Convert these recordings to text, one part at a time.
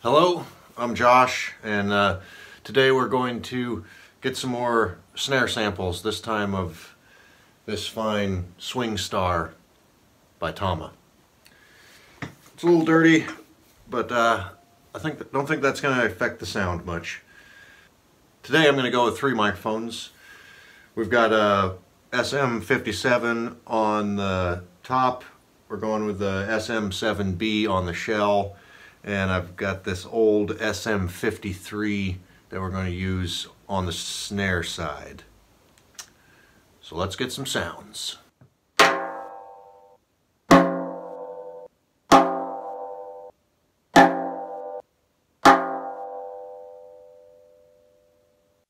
Hello, I'm Josh, and today we're going to get some more snare samples, this time of this fine Swingstar by Tama. It's a little dirty, but don't think that's going to affect the sound much. Today I'm going to go with 3 microphones. We've got a SM57 on the top. We're going with the SM7B on the shell. And I've got this old SM53 that we're going to use on the snare side. So let's get some sounds.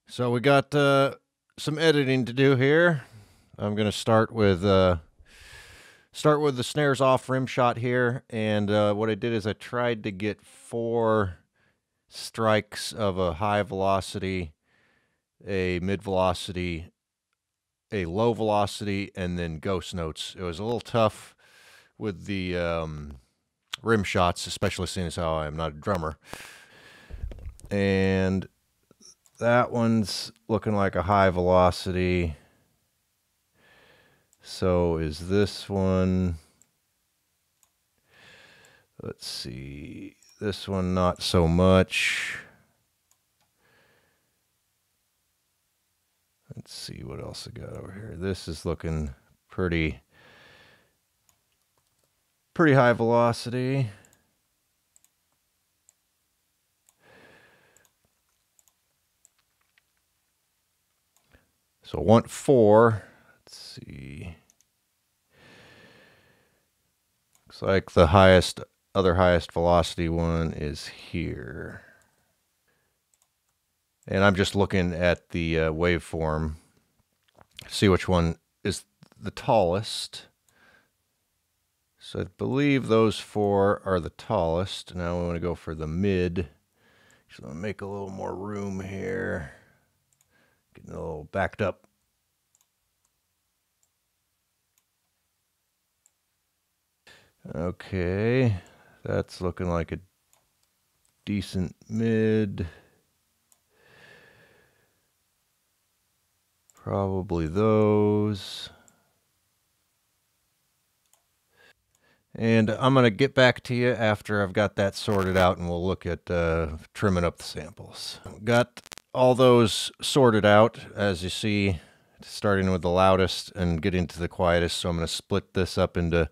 So we got some editing to do here. I'm going to start with the snares off rim shot here, and what I did is I tried to get 4 strikes of a high velocity, a mid velocity, a low velocity, and then ghost notes. It was a little tough with the rim shots, especially seeing as how I'm not a drummer. And that one's looking like a high velocity. So is this one. Let's see. This one not so much. Let's see what else I got over here. This is looking pretty high velocity. So I want 4. Let's see. Looks like the other highest velocity one is here. And I'm just looking at the waveform to see which one is the tallest. So I believe those 4 are the tallest. Now we want to go for the mid. Just want to make a little more room here. Getting a little backed up. Okay, that's looking like a decent mid. Probably those. And I'm going to get back to you after I've got that sorted out, and we'll look at trimming up the samples. Got all those sorted out, as you see, starting with the loudest and getting to the quietest. So I'm going to split this up into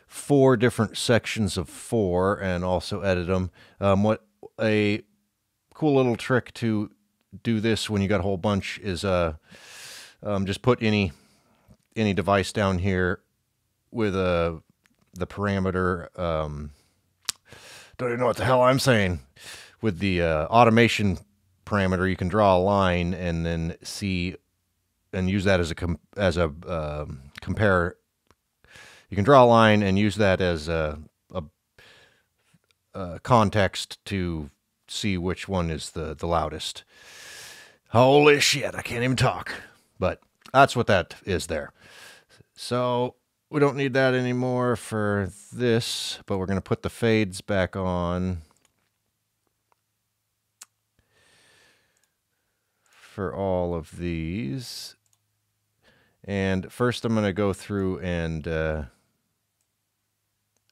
4 different sections of 4 and also edit them. What a cool little trick to do this when you got a whole bunch is just put any device down here with the parameter. Don't even know what the hell I'm saying. With the automation parameter, you can draw a line and then see and use that as a compare. You can draw a line and use that as a context to see which one is the loudest. Holy shit, I can't even talk. But that's what that is there. So we don't need that anymore for this, but we're going to put the fades back on for all of these. And first I'm going to go through and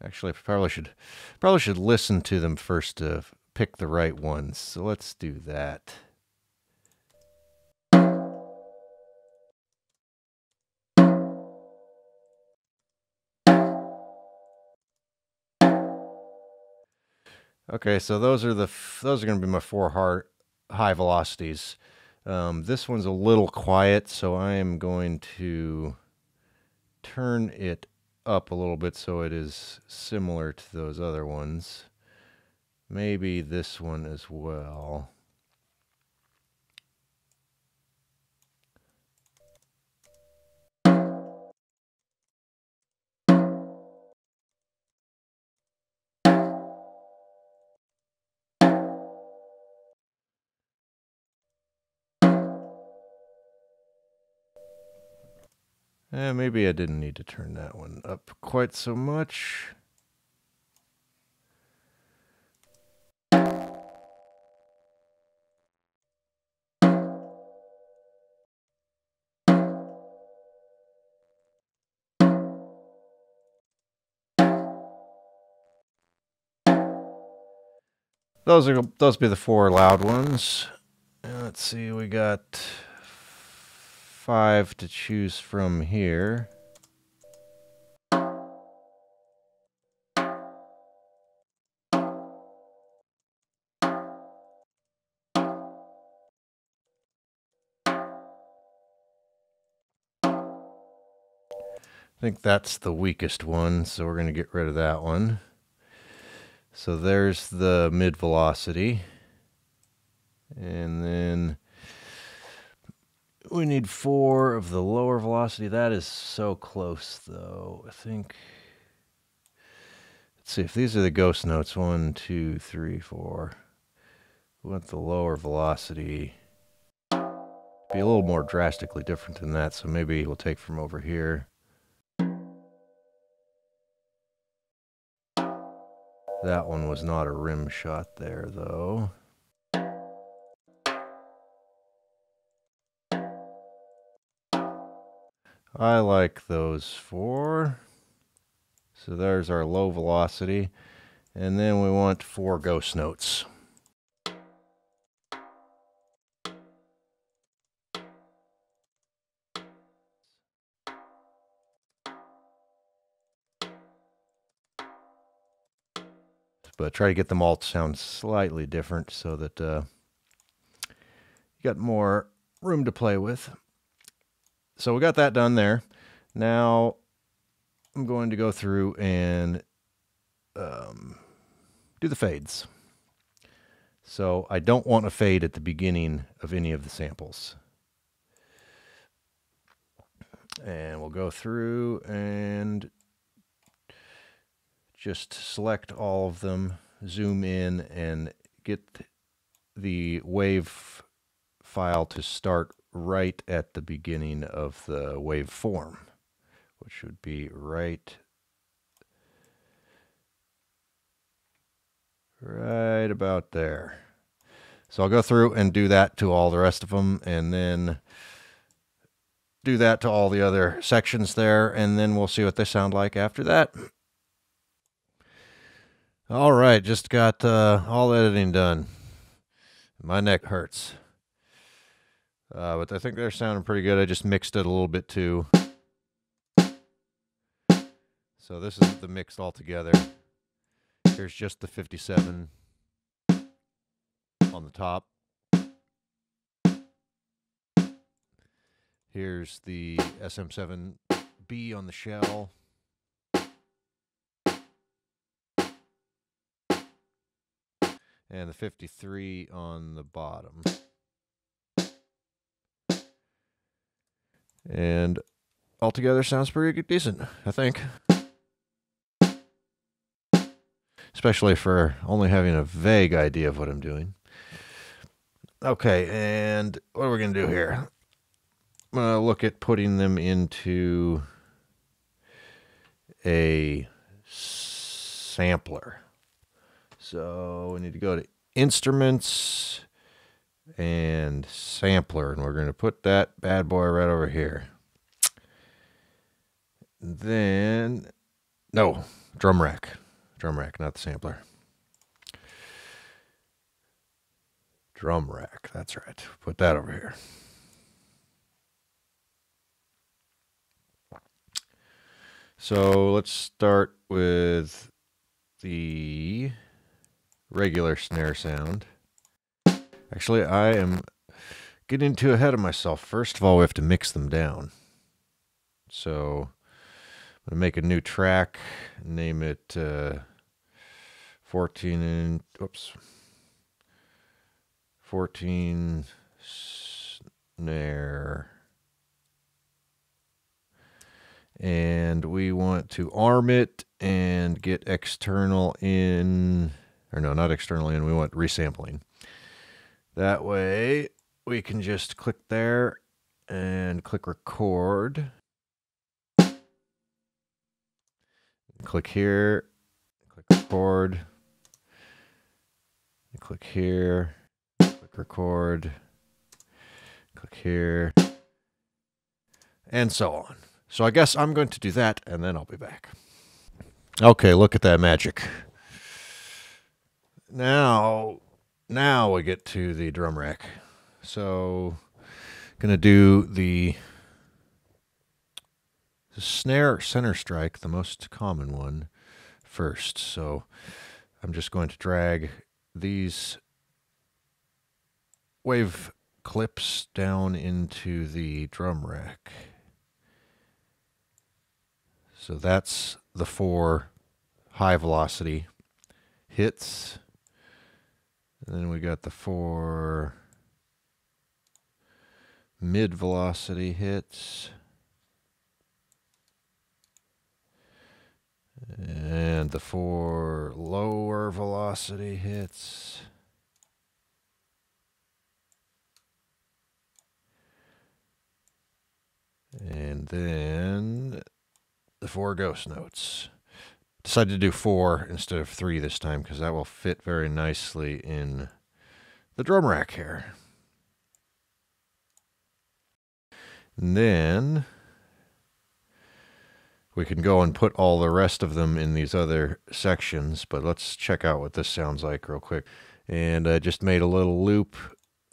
actually, I probably should listen to them first to pick the right ones. So let's do that. Okay, so those are going to be my 4 high velocities. This one's a little quiet, so I am going to turn it up a little bit so it is similar to those other ones. Maybe this one as well. Maybe I didn't need to turn that one up quite so much. those be the 4 loud ones. And let's see, we got 5 to choose from here. I think that's the weakest one, so we're going to get rid of that one. So there's the mid velocity. And then we need 4 of the lower velocity. That is so close, though. I think... Let's see if these are the ghost notes. 1, 2, 3, 4. We want the lower velocity be a little more drastically different than that, so maybe we'll take from over here. That one was not a rim shot there, though. I like those 4. So there's our low velocity. And then we want 4 ghost notes. But try to get them all to sound slightly different so that you got more room to play with. So we got that done there. Now I'm going to go through and do the fades. So I don't want a fade at the beginning of any of the samples. And we'll go through and just select all of them, zoom in, and get the wave file to start right at the beginning of the waveform, which would be right about there. So I'll go through and do that to all the rest of them, and then do that to all the other sections there, and then we'll see what they sound like after that. All right, just got all editing done. My neck hurts. But I think they're sounding pretty good. I just mixed it a little bit too. So this is the mix all together. Here's just the 57 on the top. Here's the SM7B on the shell. And the 53 on the bottom. And altogether sounds pretty good, decent, I think. Especially for only having a vague idea of what I'm doing. Okay, and what are we going to do here? I'm going to look at putting them into a sampler. So we need to go to Instruments and Sampler, and we're going to put that bad boy right over here. Then, no, drum rack, not the sampler. Drum rack, that's right. Put that over here. So let's start with the regular snare sound. Actually, I am getting too ahead of myself. First of all, we have to mix them down. So I'm going to make a new track, name it 14 snare. And we want to arm it and get external in, or no, not external in, we want resampling. That way we can just click there and click record. Click here, click record, click here, click record, click here, and so on. So I guess I'm going to do that, and then I'll be back. Okay, look at that magic. Now we get to the drum rack. So, gonna do the snare center strike, the most common one, first. So, I'm just going to drag these wave clips down into the drum rack. So that's the 4 high velocity hits. And then we got the 4 mid velocity hits. And the 4 lower velocity hits. And then the 4 ghost notes. Decided to do 4 instead of 3 this time because that will fit very nicely in the drum rack here. And then we can go and put all the rest of them in these other sections, but let's check out what this sounds like real quick. And I just made a little loop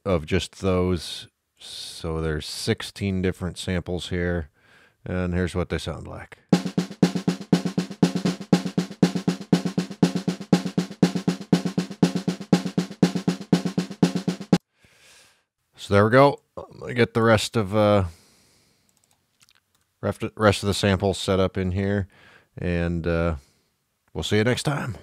of just those. So there's 16 different samples here, and here's what they sound like. So there we go. I get the rest of the samples set up in here, and we'll see you next time.